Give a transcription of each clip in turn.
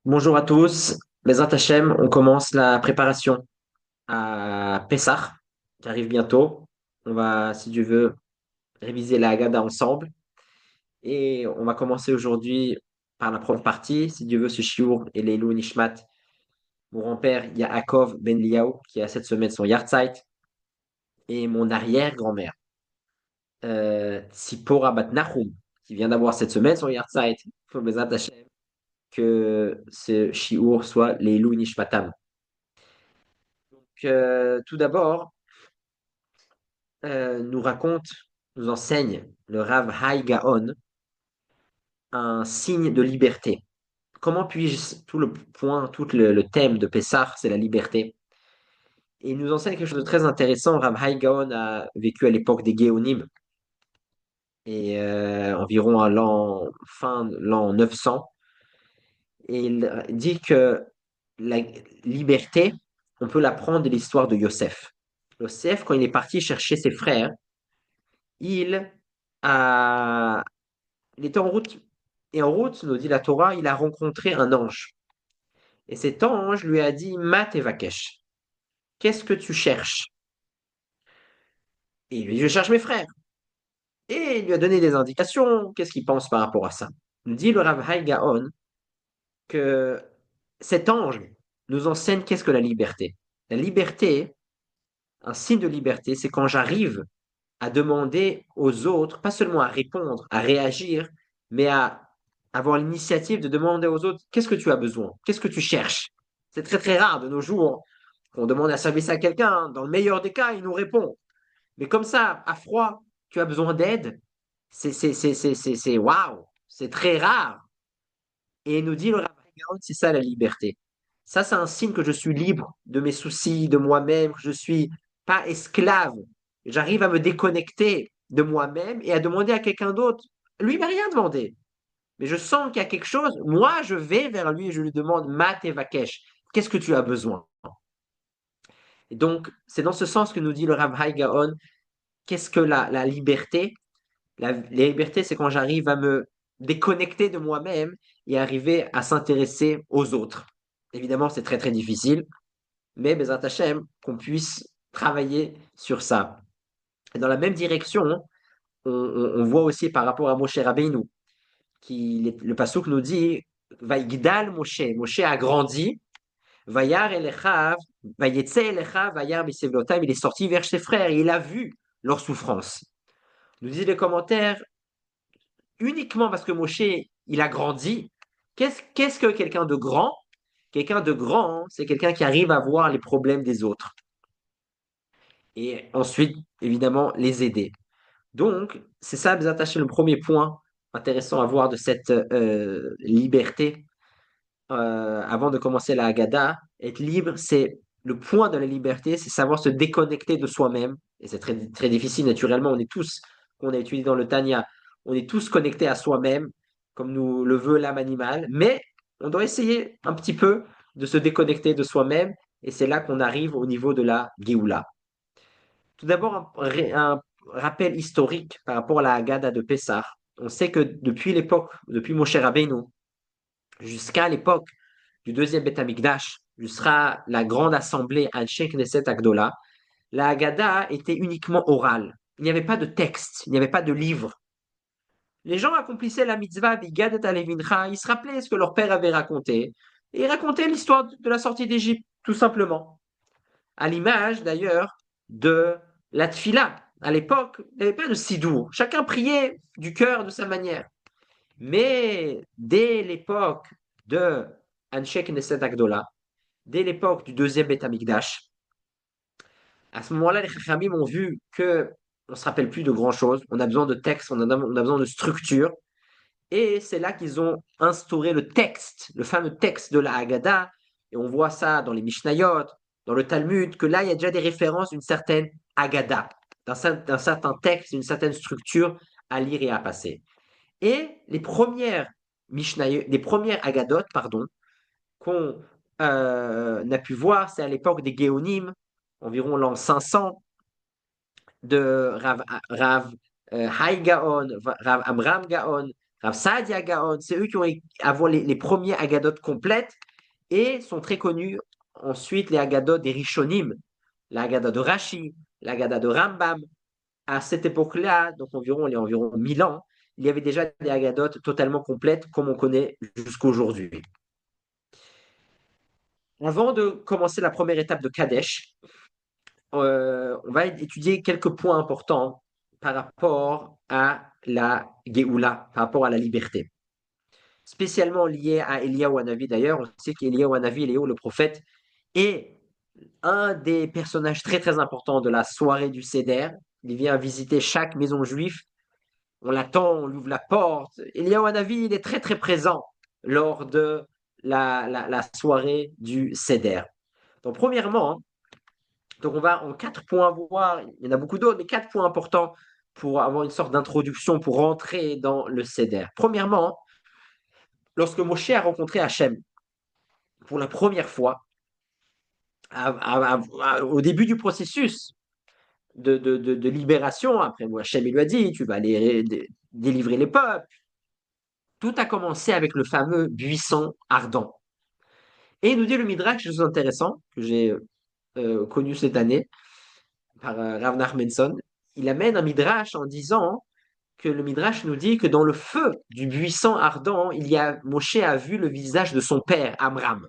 Bonjour à tous. Bezrat Hashem, on commence la préparation à Pessah, qui arrive bientôt. On va, si Dieu veut, réviser la Haggadah ensemble. Et on va commencer aujourd'hui par la première partie, si Dieu veut, ce shiur et Leilou Nishmat. Mon grand-père Yaakov Ben Liaou, qui a cette semaine son Yartzeit, et mon arrière-grand-mère, Tzipora Bat Nahum, qui vient d'avoir cette semaine son Yartzeit. Faut Bezrat Hashem que ce shiur soit Leilou Nishmatam. Tout d'abord, nous raconte, nous enseigne le Rav Hai Gaon un signe de liberté. Comment puis-je, tout le point, tout le thème de Pessah, c'est la liberté. Et il nous enseigne quelque chose de très intéressant. Rav Hai Gaon a vécu à l'époque des Géonim, et environ à fin de l'an 900. Et il dit que la liberté, on peut l'apprendre de l'histoire de Yosef. Yosef, quand il est parti chercher ses frères, il a il était en route, et en route, nous dit la Torah, il a rencontré un ange. Et cet ange lui a dit, Mat Vakesh, qu'est-ce que tu cherches? Et il lui dit, je cherche mes frères. Et il lui a donné des indications, qu'est-ce qu'il pense par rapport à ça? Nous dit le Rav Hai Gaon que cet ange nous enseigne qu'est-ce que la liberté. La liberté, un signe de liberté, c'est quand j'arrive à demander aux autres, pas seulement à répondre, à réagir, mais à avoir l'initiative de demander aux autres, qu'est-ce que tu as besoin? Qu'est-ce que tu cherches? C'est très très rare de nos jours qu'on demande un service à quelqu'un. Dans le meilleur des cas, il nous répond. Mais comme ça, à froid, tu as besoin d'aide, waouh, c'est très rare. Et il nous dit le Rav Gaon, c'est ça la liberté. Ça, c'est un signe que je suis libre de mes soucis, de moi-même, que je suis pas esclave. J'arrive à me déconnecter de moi-même et à demander à quelqu'un d'autre. Lui, il m'a rien demandé. Mais je sens qu'il y a quelque chose. Moi, je vais vers lui et je lui demande, Mat et Vakesh, qu'est-ce que tu as besoin? Et donc, c'est dans ce sens que nous dit le Rav Hai Gaon, qu'est-ce que la liberté? La liberté, c'est quand j'arrive à me déconnecter de moi-même et arriver à s'intéresser aux autres. Évidemment, c'est très très difficile, mais Bezrat Hashem, qu'on puisse travailler sur ça. Et dans la même direction, on voit aussi par rapport à Moshe Rabbeinu, le passouk nous dit, Vaïgdal Moshe, Moshe a grandi, Vayar Elechav, Vayetze Elechav, Vayar Bisevlotav, il est sorti vers ses frères et il a vu leur souffrance. Nous disent les commentaires, uniquement parce que Moshe, il a grandi. Qu'est-ce que quelqu'un de grand? Quelqu'un de grand, c'est quelqu'un qui arrive à voir les problèmes des autres. Et ensuite, évidemment, les aider. Donc, c'est ça, vous attachez le premier point intéressant à voir de cette liberté avant de commencer la Haggadah. Être libre, c'est le point de la liberté, c'est savoir se déconnecter de soi-même. Et c'est très, très difficile, naturellement. On est tous, on a étudié dans le Tanya, on est tous connectés à soi-même, comme nous le veut l'âme animale. Mais on doit essayer un petit peu de se déconnecter de soi-même. Et c'est là qu'on arrive au niveau de la Géoula. Tout d'abord, un rappel historique par rapport à la Haggadah de Pessah. On sait que depuis l'époque, depuis Moshe Rabbeinu, jusqu'à l'époque du deuxième Beth Amikdash, jusqu'à la grande assemblée Anshe Knesset Agdola, la Haggadah était uniquement orale. Il n'y avait pas de texte, il n'y avait pas de livre. Les gens accomplissaient la mitzvah Vigadet Alevincha, ils se rappelaient ce que leur père avait raconté, et ils racontaient l'histoire de la sortie d'Égypte, tout simplement. À l'image, d'ailleurs, de la Tfila. À l'époque, il n'y avait pas de sidour. Chacun priait du cœur de sa manière. Mais dès l'époque de Anshek Knesset Agdola, dès l'époque du deuxième Beth Amikdash, à ce moment-là, les Chachamim ont vu que on ne se rappelle plus de grand-chose, on a besoin de texte, on a besoin de structure, et c'est là qu'ils ont instauré le texte, le fameux texte de la Haggadah, et on voit ça dans les Mishnayot, dans le Talmud, que là, il y a déjà des références d'une certaine Haggadah, d'un certain texte, d'une certaine structure à lire et à passer. Et les premières Mishnayot, les premières Haggadot, pardon, qu'on a pu voir, c'est à l'époque des Géonim, environ l'an 500, de Rav Hai Gaon, Rav Amram Gaon, Rav Saadia Gaon, c'est eux qui ont avoir les premiers Agadotes complètes et sont très connus ensuite les Agadotes des Rishonim, l'Agada de Rashi, l'Agada de Rambam. À cette époque-là, donc environ, il y a environ 1000 ans, il y avait déjà des Agadotes totalement complètes comme on connaît jusqu'aujourd'hui. Avant de commencer la première étape de Kadesh, on va étudier quelques points importants par rapport à la Géoula, par rapport à la liberté. Spécialement lié à Eliyahu Hanavi d'ailleurs, on sait qu'Eliyahu Hanavi, Eliyahu le prophète, est un des personnages très très importants de la soirée du Seder. Il vient visiter chaque maison juive, on l'attend, on lui ouvre la porte. Eliyahu Hanavi, il est très très présent lors de la soirée du Seder. Donc premièrement, donc on va en 4 points voir, il y en a beaucoup d'autres, mais 4 points importants pour avoir une sorte d'introduction, pour rentrer dans le Seder. Premièrement, lorsque Moshe a rencontré Hachem pour la première fois, au début du processus de libération, après Hachem il lui a dit, tu vas aller délivrer les peuples, tout a commencé avec le fameux buisson ardent. Et il nous dit le Midrash, quelque chose d'intéressant, que j'ai connu cette année, par Rav Nachmanson, il amène un Midrash en disant que le Midrash nous dit que dans le feu du buisson ardent, Moshe a vu le visage de son père, Amram.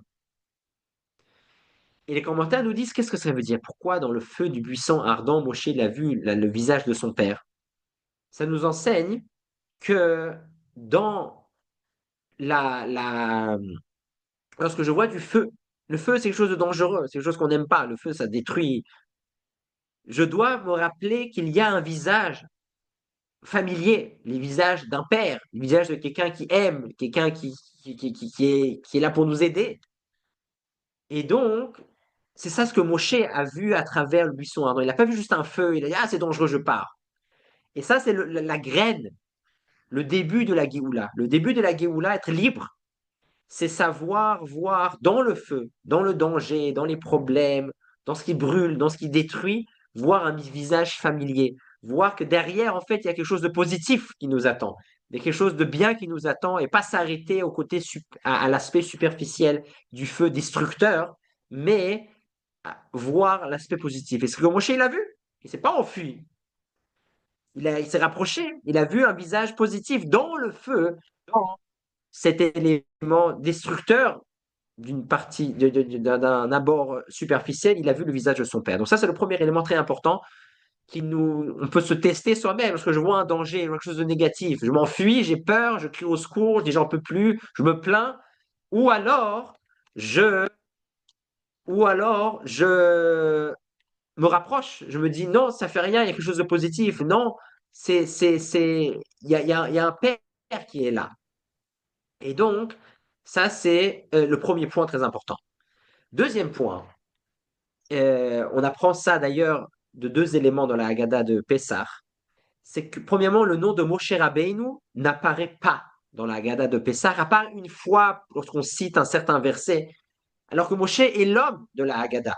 Et les commentaires nous disent qu'est-ce que ça veut dire? Pourquoi dans le feu du buisson ardent, Moshe a vu le visage de son père? Ça nous enseigne que dans la lorsque je vois du feu, le feu c'est quelque chose de dangereux, c'est quelque chose qu'on n'aime pas, le feu ça détruit. Je dois me rappeler qu'il y a un visage familier, les visages d'un père, le visage de quelqu'un qui aime, quelqu'un qui est là pour nous aider. Et donc, c'est ça ce que Moshe a vu à travers le buisson ardent. Il n'a pas vu juste un feu, il a dit ah c'est dangereux, je pars. Et ça c'est la graine, le début de la Géoula. Le début de la Géoula, être libre, c'est savoir voir dans le feu, dans le danger, dans les problèmes, dans ce qui brûle, dans ce qui détruit, voir un visage familier, voir que derrière, en fait, il y a quelque chose de positif qui nous attend, il y a quelque chose de bien qui nous attend et pas s'arrêter au côté à l'aspect superficiel du feu destructeur, mais voir l'aspect positif. Et ce que Moshe, il a vu, il s'est pas enfui, il s'est rapproché, il a vu un visage positif dans le feu, dans cet élément destructeur d'une partie, d'un abord superficiel, il a vu le visage de son père. Donc ça, c'est le premier élément très important on peut se tester soi-même. Lorsque je vois un danger, quelque chose de négatif, je m'enfuis, j'ai peur, je crie au secours, je dis j'en peux plus, je me plains, ou alors je, ou alors je me rapproche, je me dis non, ça fait rien, il y a quelque chose de positif. Non, il y a un père qui est là. Et donc, ça, c'est le premier point très important. Deuxième point, on apprend ça d'ailleurs de 2 éléments dans la Haggadah de Pessah. C'est que, premièrement, le nom de Moshe Rabbeinu n'apparaît pas dans la Haggadah de Pessah, à part une fois lorsqu'on cite un certain verset, alors que Moshe est l'homme de la Haggadah.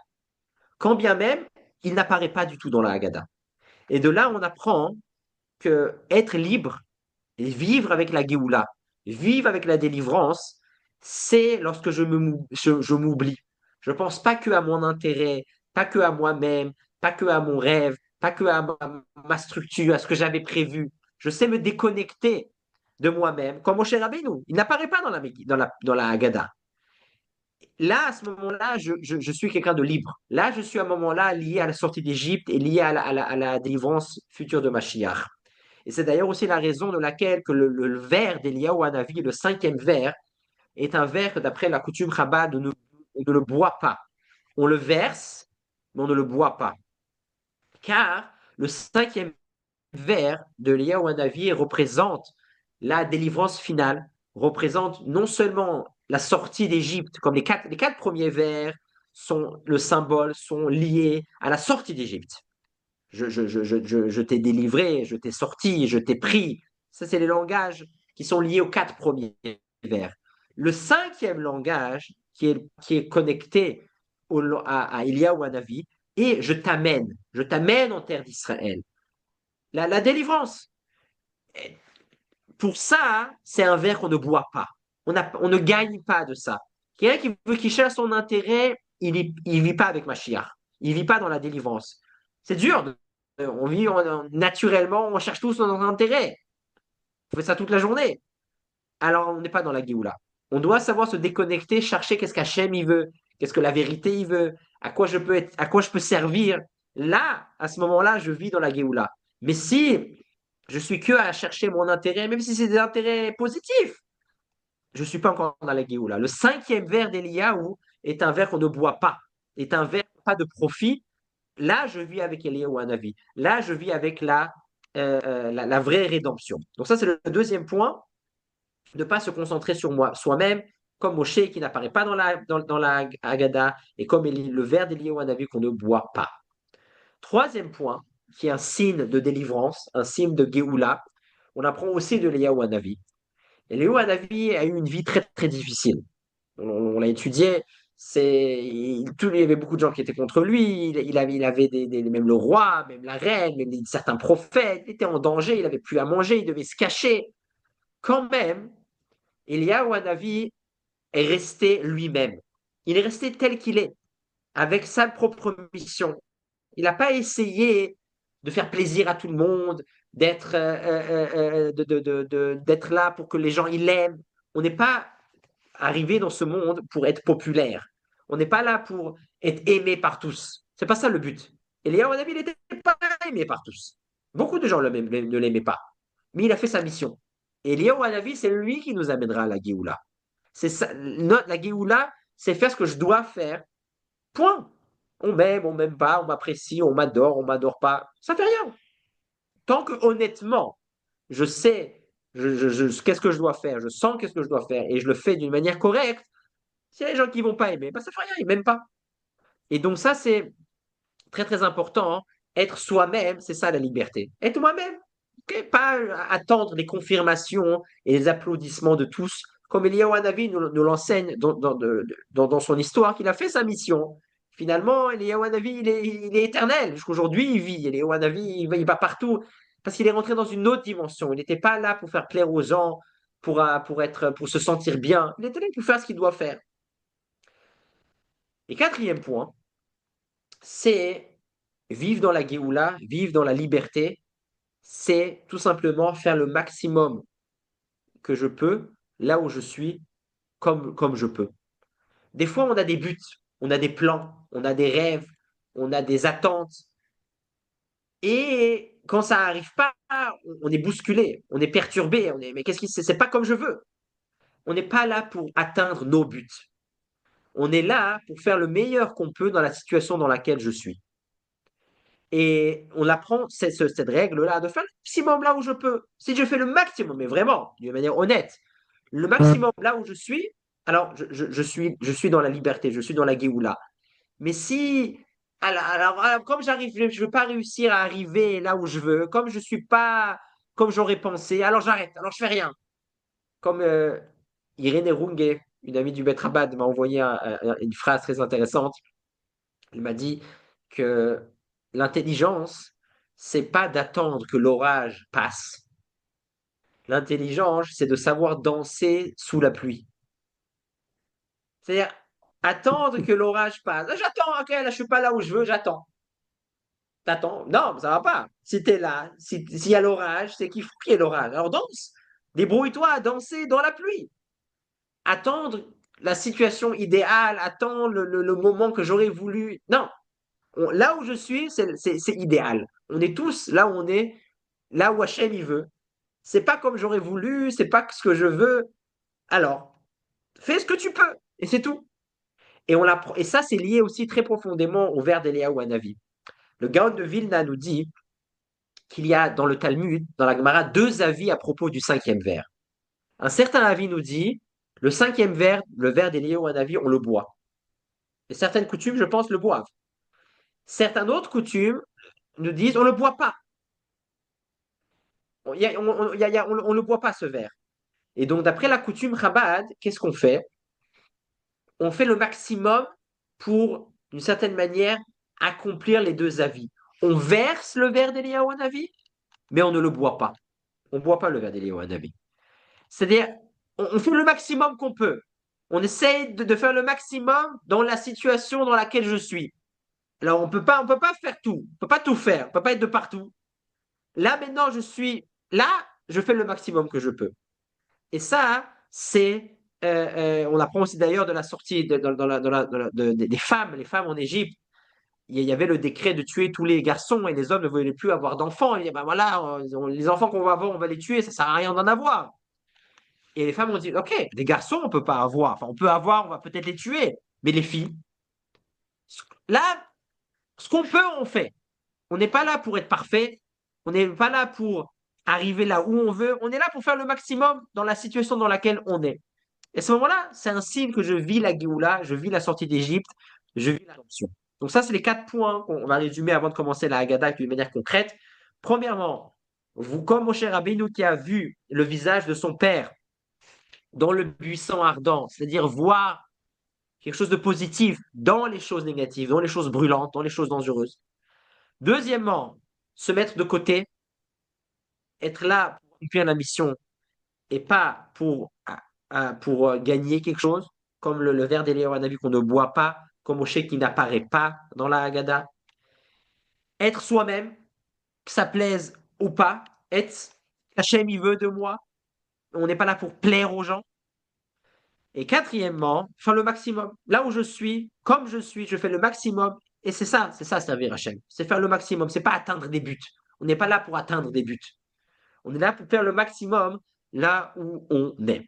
Quand bien même, il n'apparaît pas du tout dans la Haggadah. Et de là, on apprend que être libre et vivre avec la Géoula, vivre avec la délivrance, c'est lorsque je m'oublie. Je ne pense pas que à mon intérêt, pas que à moi-même, pas que à mon rêve, pas que à ma structure, à ce que j'avais prévu. Je sais me déconnecter de moi-même, comme mon cher Rabbeinu. Il n'apparaît pas dans la Haggadah. Là, à ce moment-là, je suis quelqu'un de libre. Là, je suis à un moment-là lié à la sortie d'Égypte et lié à la délivrance future de Mashiach. Et c'est d'ailleurs aussi la raison de laquelle que le vers d'Eliyahu Hanavi, le 5e vers, est un vers que d'après la coutume Chabad, on ne le boit pas. On le verse, mais on ne le boit pas. Car le 5e vers de Eliyahu Hanavi représente la délivrance finale, représente non seulement la sortie d'Égypte, comme les quatre premiers vers sont le symbole, sont liés à la sortie d'Égypte. Je t'ai délivré, je t'ai sorti, je t'ai pris. Ça, c'est les langages qui sont liés aux 4 premiers vers. Le 5e langage qui est connecté à Eliyahu Hanavi, et je t'amène en terre d'Israël. La délivrance. Pour ça, c'est un verre qu'on ne boit pas. On ne gagne pas de ça. Quelqu'un qui veut, qui cherche son intérêt, il vit pas avec Mashiach. Il vit pas dans la délivrance. C'est dur. On vit naturellement, on cherche tous notre intérêt. On fait ça toute la journée. Alors, on n'est pas dans la Géoula. On doit savoir se déconnecter, chercher qu'est-ce qu'Hachem il veut, qu'est-ce que la vérité il veut, à quoi je peux être, à quoi je peux servir. Là, à ce moment-là, je vis dans la Géoula. Mais si je suis que à chercher mon intérêt, même si c'est des intérêts positifs, je ne suis pas encore dans la Géoula. Le cinquième verre d'Eliyahu est un verre qu'on ne boit pas, est un verre pas de profit. Là, je vis avec Eliyahu Hanavi. Là, je vis avec la vraie rédemption. Donc ça, c'est le deuxième point, ne pas se concentrer sur moi, soi-même, comme Moshe qui n'apparaît pas dans la Haggadah, et comme le verre d'Eliyahu Hanavi qu'on ne boit pas. Troisième point, qui est un signe de délivrance, un signe de Géoula, on apprend aussi de Eliyahu Hanavi. Eliyahu Hanavi a eu une vie très, très difficile. On l'a étudié. Il y avait beaucoup de gens qui étaient contre lui. Il avait même le roi, même la reine, même certains prophètes. Il était en danger, il n'avait plus à manger, il devait se cacher. Quand même, Eliyahu Hanavi est resté lui-même. Il est resté tel qu'il est, avec sa propre mission. Il n'a pas essayé de faire plaisir à tout le monde, d'être là pour que les gens il l'aiment. On n'est pas arrivé dans ce monde pour être populaire. On n'est pas là pour être aimé par tous. C'est pas ça le but. Eliyahu Hanavi, il n'était pas aimé par tous. Beaucoup de gens ne l'aimaient pas. Mais il a fait sa mission. Et Eliyahu Hanavi, c'est lui qui nous amènera à la Géoula. C'est ça, la Géoula, c'est faire ce que je dois faire. Point. On m'aime pas, on m'apprécie, on m'adore pas. Ça fait rien. Tant que honnêtement, je sais qu'est-ce que je dois faire, je sens qu'est-ce que je dois faire et je le fais d'une manière correcte, s'il y a des gens qui vont pas aimer, bah, ça fait rien, ils m'aiment pas. Et donc ça, c'est très très important, hein. Être soi-même, c'est ça la liberté. Être moi-même. Ok. Pas attendre les confirmations et les applaudissements de tous, comme Eliyahu Hanavi nous l'enseigne dans son histoire, qu'il a fait sa mission. Finalement, Eliyahu Hanavi, il est éternel. Jusqu'aujourd'hui, il vit. Eliyahu Hanavi, il va partout parce qu'il est rentré dans une autre dimension. Il n'était pas là pour faire plaire aux gens, pour se sentir bien. Il était là pour faire ce qu'il doit faire. Et quatrième point, c'est vivre dans la Géoula, vivre dans la liberté, c'est tout simplement faire le maximum que je peux, là où je suis, comme je peux. Des fois, on a des buts, on a des plans, on a des rêves, on a des attentes. Et quand ça n'arrive pas, on est bousculé, on est perturbé, mais qu'est-ce qui c'est pas comme je veux. On n'est pas là pour atteindre nos buts. On est là pour faire le meilleur qu'on peut dans la situation dans laquelle je suis. Et on apprend cette règle-là de faire le maximum là où je peux. Si je fais le maximum, mais vraiment, d'une manière honnête, le maximum là où je suis, alors je suis dans la liberté, je suis dans la Géoula. Mais si, alors, comme j'arrive, je ne veux pas réussir à arriver là où je veux, comme je ne suis pas comme j'aurais pensé, alors j'arrête, alors je fais rien. Comme Irene Runge, une amie du Maître Abad, m'a envoyé une phrase très intéressante. Elle m'a dit que l'intelligence, c'est pas d'attendre que l'orage passe. L'intelligence, c'est de savoir danser sous la pluie. C'est-à-dire attendre que l'orage passe. Ah, j'attends, ok, là je suis pas là où je veux, j'attends. T'attends. Non, ça va pas. Si tu es là, s'il y a l'orage, c'est qu'il faut qu'il y ait l'orage. Alors danse. Débrouille-toi à danser dans la pluie. Attendre la situation idéale, attendre le moment que j'aurais voulu. Non, là où je suis, c'est idéal. On est tous là où on est, là où Hachem il veut. C'est pas comme j'aurais voulu, c'est pas ce que je veux. Alors, fais ce que tu peux, et c'est tout. Et ça, c'est lié aussi très profondément au vers d'Eliyahu Hanavi. Le Gaon de Vilna nous dit qu'il y a dans le Talmud, dans la Gemara, deux avis à propos du cinquième vers. Un certain avis nous dit, le cinquième vers, le vers d'Eliyahu Hanavi, on le boit. Et certaines coutumes, je pense, le boivent. Certaines autres coutumes nous disent, on ne le boit pas. On ne le boit pas, ce verre. Et donc, d'après la coutume Chabad, qu'est-ce qu'on fait? On fait le maximum pour, d'une certaine manière, accomplir les deux avis. On verse le verre d'Eliyahu Hanavi, mais on ne le boit pas. On ne boit pas le verre d'Eliyahu Hanavi. C'est-à-dire, on fait le maximum qu'on peut. On essaye de faire le maximum dans la situation dans laquelle je suis. Alors, on peut pas faire tout. On peut pas tout faire. On peut pas être de partout. Là, maintenant, je suis là, je fais le maximum que je peux. Et ça, on apprend aussi d'ailleurs de la sortie des femmes, les femmes en Égypte. Il y avait le décret de tuer tous les garçons et les hommes ne voulaient plus avoir d'enfants. Et ben voilà, les enfants qu'on va avoir, on va les tuer, ça sert à rien d'en avoir. Et les femmes ont dit, ok, des garçons, on peut pas avoir. Enfin, on peut avoir, on va peut-être les tuer. Mais les filles, là, ce qu'on peut, on fait. On n'est pas là pour être parfait. On n'est pas là pour arriver là où on veut. On est là pour faire le maximum dans la situation dans laquelle on est. Et à ce moment-là, c'est un signe que je vis la Géoula, je vis la sortie d'Égypte, je vis la rédemption. Donc ça, c'est les 4 points qu'on va résumer avant de commencer la Haggadah d'une manière concrète. Premièrement, vous, comme Moshe Rabbeinu qui a vu le visage de son père dans le buisson ardent, c'est-à-dire voir quelque chose de positif dans les choses négatives, dans les choses brûlantes, dans les choses dangereuses. Deuxièmement, se mettre de côté, être là pour accomplir la mission et pas pour gagner quelque chose, comme le verre d'Eliyahu Hanavi qu'on ne boit pas, comme Moshe qui n'apparaît pas dans la Haggadah. Être soi-même, que ça plaise ou pas, être Hachem il veut de moi. On n'est pas là pour plaire aux gens. Et quatrièmement, faire le maximum. Là où je suis, comme je suis, je fais le maximum. Et c'est ça servir Hachem. C'est faire le maximum. C'est pas atteindre des buts. On n'est pas là pour atteindre des buts. On est là pour faire le maximum là où on est.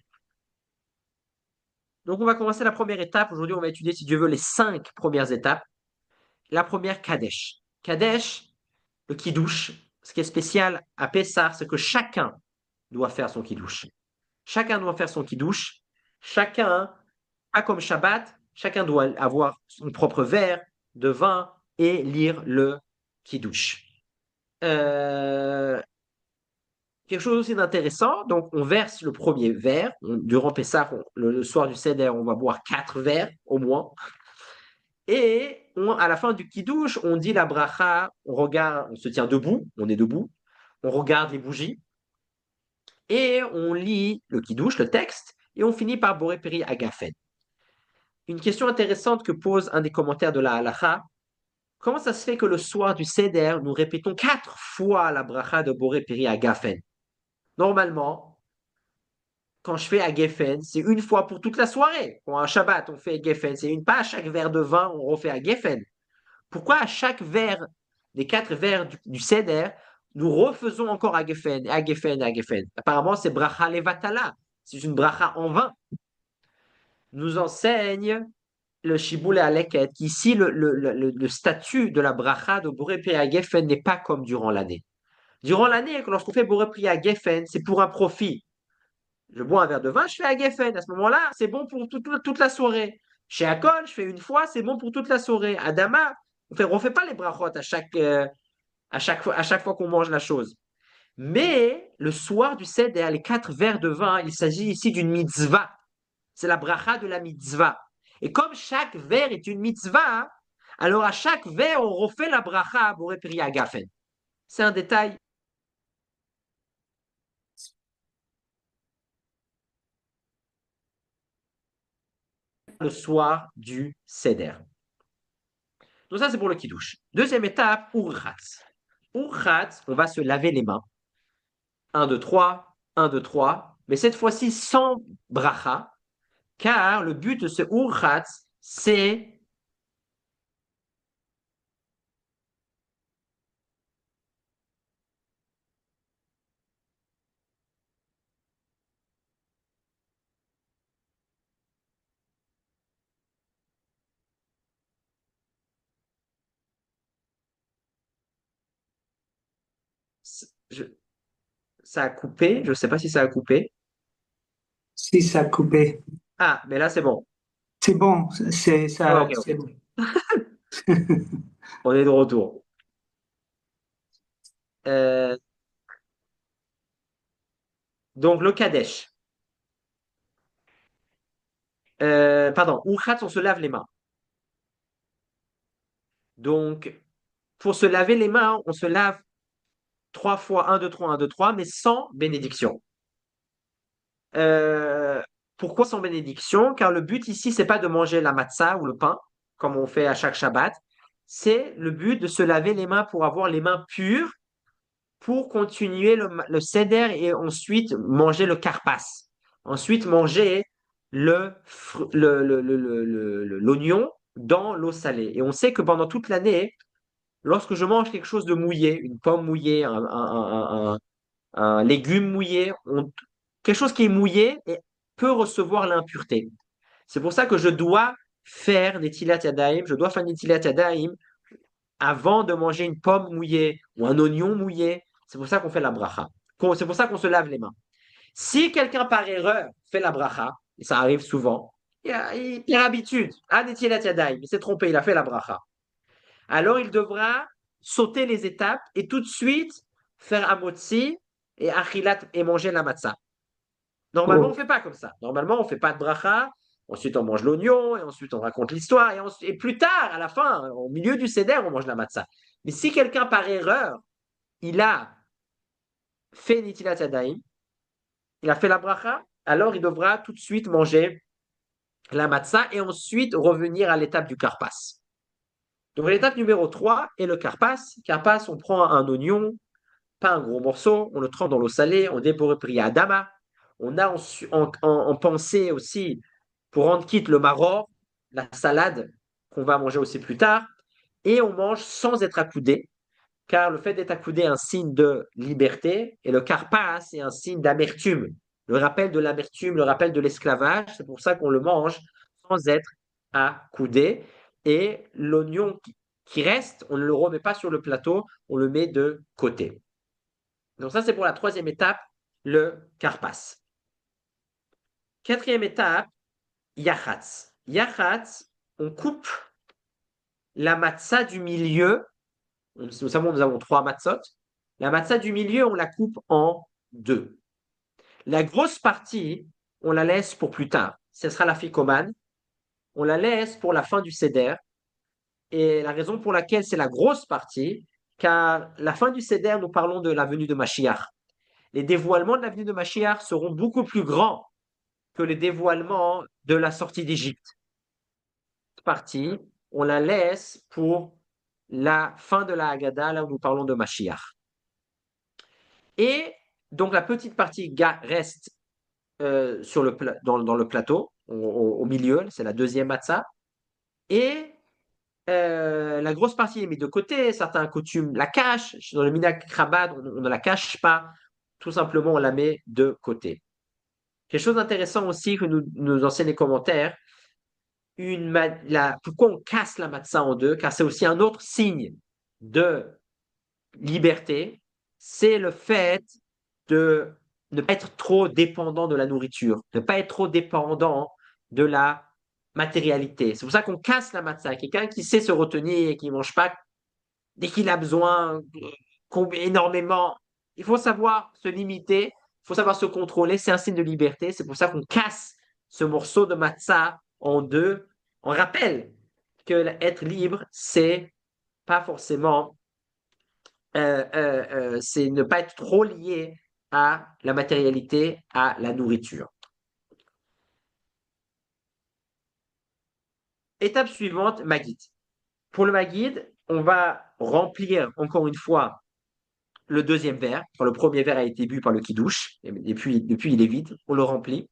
Donc, on va commencer la première étape. Aujourd'hui, on va étudier, si Dieu veut, les 5 premières étapes. La première, Kadesh. Kadesh, le Kiddush, ce qui est spécial à Pessah, c'est que chacun doit faire son Kiddush. Chacun doit faire son Kiddush. Chacun, pas comme Shabbat, chacun doit avoir son propre verre de vin et lire le Kiddush. Euh, Quelque chose aussi d'intéressant, donc on verse le premier verre. Durant Pessah, le soir du Seder, on va boire 4 verres au moins. Et à la fin du Kiddush, on dit la bracha, on regarde, on se tient debout, on est debout, on regarde les bougies et on lit le Kiddush, le texte, et on finit par Boré Peri Agafen. Une question intéressante que pose un des commentaires de la halacha, comment ça se fait que le soir du Seder, nous répétons 4 fois la bracha de Boré Peri Agafen? Normalement, quand je fais à Geffen, c'est une fois pour toute la soirée. Pour un Shabbat, on fait à Geffen. C'est une pas à chaque verre de vin, on refait à Geffen. Pourquoi à chaque verre des 4 verres du Seder, nous refaisons encore à Geffen, à Geffen, à Geffen? Apparemment, c'est bracha levatala. C'est une bracha en vain. Nous enseigne le Shiboul et Aleket qu'ici, le statut de la bracha de Boré Pri à Geffen n'est pas comme durant l'année. Durant l'année, lorsqu'on fait Boré Pri à Geffen, c'est pour un profit. Je bois un verre de vin, je fais à Geffen. À ce moment-là, c'est bon pour toute la soirée. Chez Akol, je fais une fois, c'est bon pour toute la soirée. À Dama, on ne fait pas les brachot à chaque fois qu'on mange la chose. Mais le soir du Seder, les 4 verres de vin, il s'agit ici d'une mitzvah. C'est la bracha de la mitzvah. Et comme chaque verre est une mitzvah, alors à chaque verre, on refait la bracha à Boré Peri Agafen. C'est un détail. Le soir du Seder. Donc ça, c'est pour le kiddush. Deuxième étape, urchatz. Urchatz, on va se laver les mains. 1, 2, 3, 1, 2, 3. Mais cette fois-ci sans bracha, car le but de ce urchatz, c'est je- ça a coupé. Je ne sais pas si ça a coupé. Si ça a coupé. Ah, mais là, c'est bon. C'est bon, c'est Ah, ça, ok, c'est ok. bon. On est de retour. Euh, donc, le Kadesh. Pardon, urchatz, on se lave les mains. Donc, pour se laver les mains, on se lave 3 fois 1, 2, 3, 1, 2, 3, mais sans bénédiction. Euh, Pourquoi sans bénédiction? Car le but ici, c'est pas de manger la matzah ou le pain, comme on fait à chaque Shabbat. C'est le but de se laver les mains pour avoir les mains pures, pour continuer le seder et ensuite manger le karpas. Ensuite, manger l'oignon dans l'eau salée. Et on sait que pendant toute l'année, lorsque je mange quelque chose de mouillé, une pomme mouillée, un légume mouillé, quelque chose qui est mouillé peut recevoir l'impureté. C'est pour ça que je dois faire Netilat Yadayim, je dois faire Netilat Yadayim avant de manger une pomme mouillée ou un oignon mouillé. C'est pour ça qu'on fait la bracha. C'est pour ça qu'on se lave les mains. Si quelqu'un par erreur fait la bracha, et ça arrive souvent, il perd habitude. Ah, Netilat Yadayim, il s'est trompé, il a fait la bracha. Alors il devra sauter les étapes et tout de suite faire amotzi et achilat et manger la matzah. Normalement, on ne Oh, fait pas comme ça. Normalement, on ne fait pas de bracha. Ensuite, on mange l'oignon et ensuite, on raconte l'histoire. Et plus tard, à la fin, au milieu du seder, on mange la matzah. Mais si quelqu'un, par erreur, il a fait Nitilat Yadayim, il a fait la bracha, alors il devra tout de suite manger la matzah et ensuite revenir à l'étape du karpas. Donc, l'étape numéro 3 est le karpas. Karpas, on prend un oignon, pas un gros morceau, on le trempe dans l'eau salée, on débore priya adama. On a en pensée aussi, pour rendre quitte le maror, la salade qu'on va manger aussi plus tard, et on mange sans être accoudé, car le fait d'être accoudé est un signe de liberté, et le karpas est un signe d'amertume, le rappel de l'amertume, le rappel de l'esclavage, c'est pour ça qu'on le mange sans être accoudé, et l'oignon qui reste, on ne le remet pas sur le plateau, on le met de côté. Donc ça, c'est pour la troisième étape, le karpas. Quatrième étape, yachatz. Yachatz, on coupe la matzah du milieu. Nous savons, nous avons trois matzot. La matzah du milieu, on la coupe en deux. La grosse partie, on la laisse pour plus tard. Ce sera la ficomane. On la laisse pour la fin du seder. Et la raison pour laquelle c'est la grosse partie, car la fin du seder, nous parlons de la venue de Mashiach. Les dévoilements de la venue de Mashiach seront beaucoup plus grands que les dévoilements de la sortie d'Égypte. Partie, on la laisse pour la fin de la Haggadah, là où nous parlons de Mashiach. Et donc la petite partie reste dans le plateau, au milieu, c'est la deuxième matzah. Et la grosse partie est mise de côté, certains coutumes la cachent, dans le Minhag Chabad, on ne la cache pas, tout simplement on la met de côté. Quelque chose d'intéressant aussi que nous enseignent les commentaires, pourquoi on casse la matzah en deux, car c'est aussi un autre signe de liberté, c'est le fait de ne pas être trop dépendant de la nourriture, de ne pas être trop dépendant de la matérialité. C'est pour ça qu'on casse la matzah. Quelqu'un qui sait se retenir et qui ne mange pas dès qu'il a besoin énormément, il faut savoir se limiter, il faut savoir se contrôler, c'est un signe de liberté. C'est pour ça qu'on casse ce morceau de matzah en deux. On rappelle que être libre, c'est pas forcément, c'est ne pas être trop lié à la matérialité, à la nourriture. Étape suivante, Maguide. Pour le Maguide, on va remplir encore une fois le deuxième verre. Quand le premier verre a été bu par le Kiddush, et depuis il est vide, on le remplit.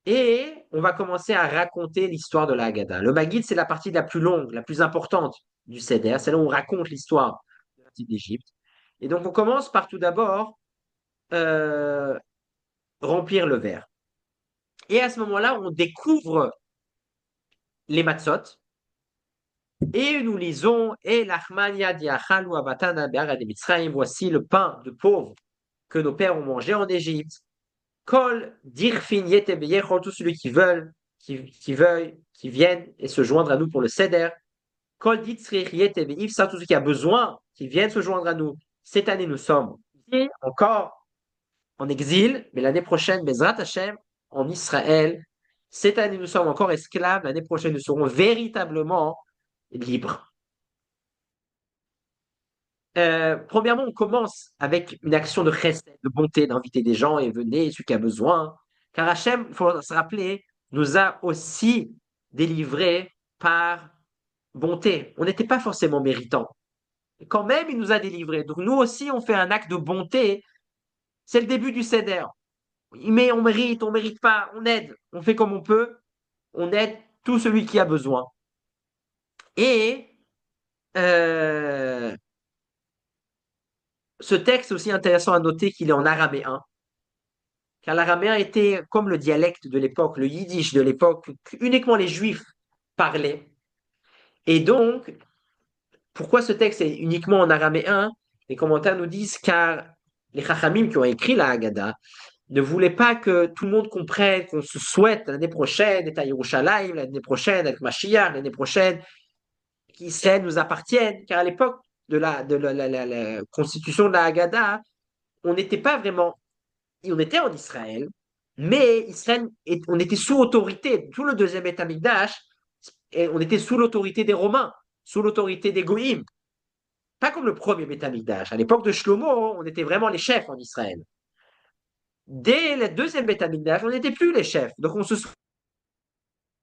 Et on va commencer à raconter l'histoire de la Haggadah. Le Maguide, c'est la partie la plus longue, la plus importante du Seder. C'est là où on raconte l'histoire de la d'Égypte. Et donc, on commence par tout d'abord euh, remplir le verre. Et à ce moment-là, on découvre les matzot. Et nous lisons, et l'achmania diachalu abatana be'ara de Mitzrayim, voici le pain de pauvre que nos pères ont mangé en Égypte. Kol dirfin yete beyechol, tous ceux qui veulent, qui veuillent, qui viennent et se joindre à nous pour le seder. Kol ditzrich yete beifsa, tous ceux qui ont besoin, qui viennent se joindre à nous. Cette année, nous sommes encore en exil, mais l'année prochaine, Bezrat Hashem, en Israël. Cette année, nous sommes encore esclaves. L'année prochaine, nous serons véritablement libres. Premièrement, on commence avec une action de chesed, de bonté, d'inviter des gens et venez, celui qui a besoin. Car Hachem, il faut se rappeler, nous a aussi délivrés par bonté. On n'était pas forcément méritants. Quand même, il nous a délivrés. Donc nous aussi, on fait un acte de bonté. C'est le début du Seder. Mais on mérite pas, on aide, on fait comme on peut, on aide tout celui qui a besoin. Et ce texte est aussi intéressant à noter qu'il est en araméen, car l'araméen était comme le dialecte de l'époque, le yiddish de l'époque, uniquement les juifs parlaient. Et donc, pourquoi ce texte est uniquement en araméen? Les commentaires nous disent car les chachamim qui ont écrit la Haggadah ne voulaient pas que tout le monde comprenne qu'on se souhaite l'année prochaine être à Yerushalayim, l'année prochaine avec Mashiach, l'année prochaine qu'Israël nous appartienne, car à l'époque de la constitution de la Haggadah, on n'était pas vraiment, on était en Israël, mais Israël, on était sous autorité, tout le deuxième Beth Amikdash, et on était sous l'autorité des Romains, sous l'autorité des Goïms, pas comme le premier Beth Amikdash. À l'époque de Shlomo, on était vraiment les chefs en Israël. Dès le deuxième Beth Amikdash, on n'était plus les chefs, donc on se souhaite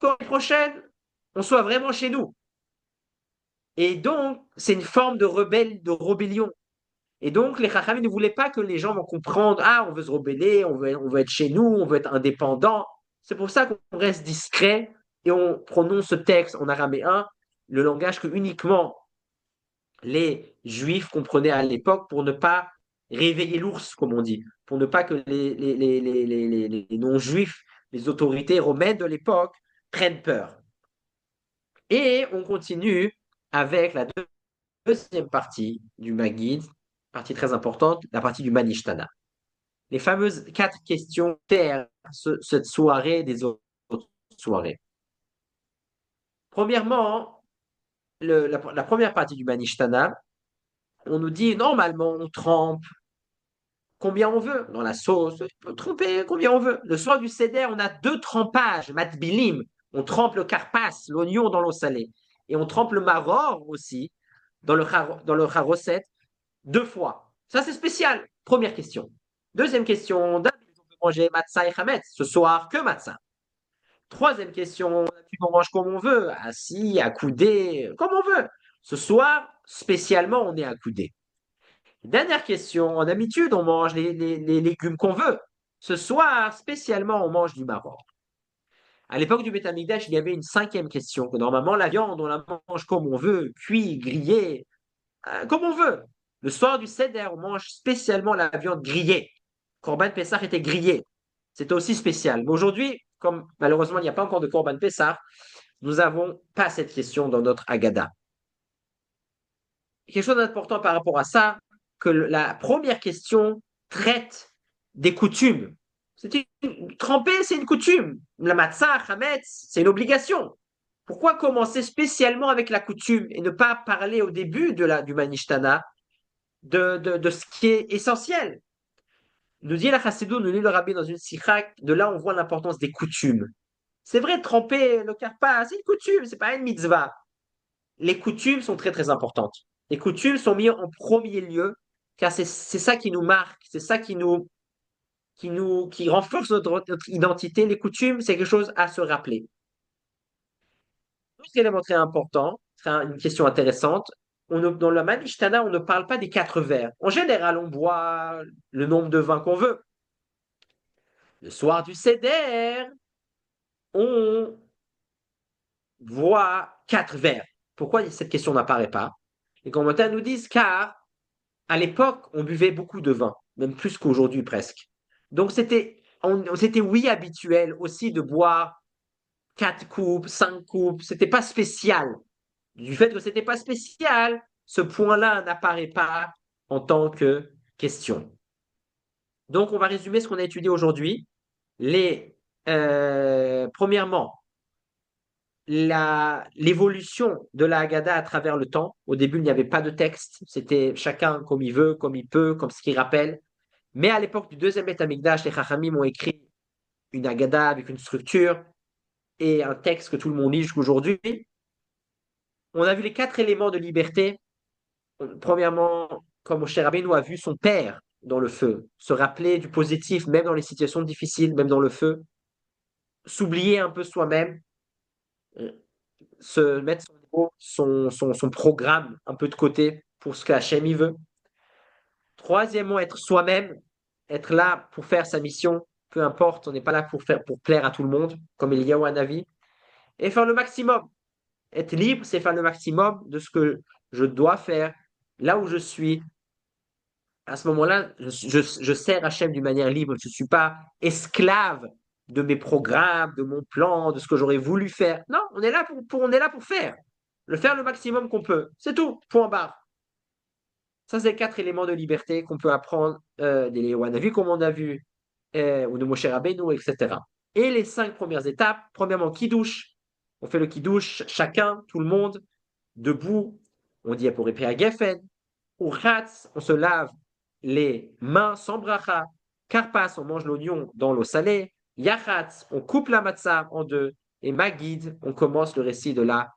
l'année prochaine, on soit vraiment chez nous. Et donc, c'est une forme de rébellion. Et donc, les Chachamim ne voulaient pas que les gens vont comprendre, ah, on veut se rebeller, on veut être chez nous, on veut être indépendant. C'est pour ça qu'on reste discret et on prononce ce texte en araméen, le langage que uniquement les Juifs comprenaient à l'époque pour ne pas réveiller l'ours, comme on dit, pour ne pas que les non-Juifs, les autorités romaines de l'époque prennent peur. Et on continue avec la deuxième partie du Maggid, partie très importante, la partie du Manishtana. Les fameuses 4 questions terre cette soirée des autres soirées. Premièrement, la première partie du Manishtana, on nous dit normalement on trempe combien on veut dans la sauce, on peut tremper combien on veut. Le soir du Seder, on a 2 trempages, matbilim. On trempe le karpas, l'oignon dans l'eau salée. Et on trempe le maror aussi dans le harosset 2 fois. Ça, c'est spécial. Première question. Deuxième question, on peut manger matzah et chametz. Ce soir, que matzah. Troisième question, on mange comme on veut, assis, accoudé, comme on veut. Ce soir, spécialement, on est accoudé. Dernière question, en habitude, on mange les légumes qu'on veut. Ce soir, spécialement, on mange du maror. À l'époque du Beth Amikdash, il y avait une cinquième question, que normalement, la viande, on la mange comme on veut, cuit, grillé, comme on veut. Le soir du Seder, on mange spécialement la viande grillée. Corban Pessah était grillé. C'était aussi spécial. Mais aujourd'hui, comme malheureusement il n'y a pas encore de Corban Pessah, nous n'avons pas cette question dans notre Haggadah. Quelque chose d'important par rapport à ça, que la première question traite des coutumes. Tremper, c'est une coutume. La matzah, chametz, c'est une obligation. Pourquoi commencer spécialement avec la coutume et ne pas parler au début du Manishtana de ce qui est essentiel? Nous dit la Chassidou, nous dit le Rabbi dans une sikha, de là on voit l'importance des coutumes. C'est vrai, tremper le karpa, c'est une coutume, c'est pas une mitzvah. Les coutumes sont très très importantes. Les coutumes sont mises en premier lieu, car c'est ça qui nous marque, c'est ça qui renforce notre identité. Les coutumes, c'est quelque chose à se rappeler. Autre élément très important, une question intéressante, dans le Manishtana, on ne parle pas des 4 verres. En général, on boit le nombre de vins qu'on veut. Le soir du Seder, on voit 4 verres. Pourquoi cette question n'apparaît pas? Les commentaires nous disent car à l'époque, on buvait beaucoup de vin, même plus qu'aujourd'hui presque. Donc c'était oui habituel aussi de boire 4 coupes, 5 coupes. C'était pas spécial. Du fait que c'était pas spécial, ce point-là n'apparaît pas en tant que question. Donc on va résumer ce qu'on a étudié aujourd'hui. Premièrement, l'évolution de la Haggadah à travers le temps. Au début, il n'y avait pas de texte. C'était chacun comme il veut, comme il peut, comme ce qu'il rappelle. Mais à l'époque du deuxième Beth Amikdash, les Chachamim ont écrit une Haggadah avec une structure et un texte que tout le monde lit jusqu'aujourd'hui. On a vu les 4 éléments de liberté. Premièrement, comme Moshe Rabbeinu a vu son père dans le feu, se rappeler du positif, même dans les situations difficiles, même dans le feu, s'oublier un peu soi-même, euh, se mettre son programme un peu de côté pour ce qu'Hachem y veut. Troisièmement, être soi-même, être là pour faire sa mission, peu importe, on n'est pas là pour plaire à tout le monde, comme il y a un avis, et faire le maximum. Être libre, c'est faire le maximum de ce que je dois faire, là où je suis. À ce moment-là, je sers Hachem d'une manière libre. Je ne suis pas esclave de mes programmes, de mon plan, de ce que j'aurais voulu faire. Non, on est là pour faire. Le faire le maximum qu'on peut. C'est tout. Point barre. Ça, c'est 4 éléments de liberté qu'on peut apprendre des Wanavi, comme on a vu, ou de Moshe Rabbeinu, etc. Et les 5 premières étapes, premièrement, Kiddush. On fait le Kiddush, chacun, tout le monde, debout. On dit pour à Geffen. Ou Khatz, on se lave les mains sans bracha. Karpas, on mange l'oignon dans l'eau salée. Yachatz, on coupe la matzah en deux. Et Magid, on commence le récit de la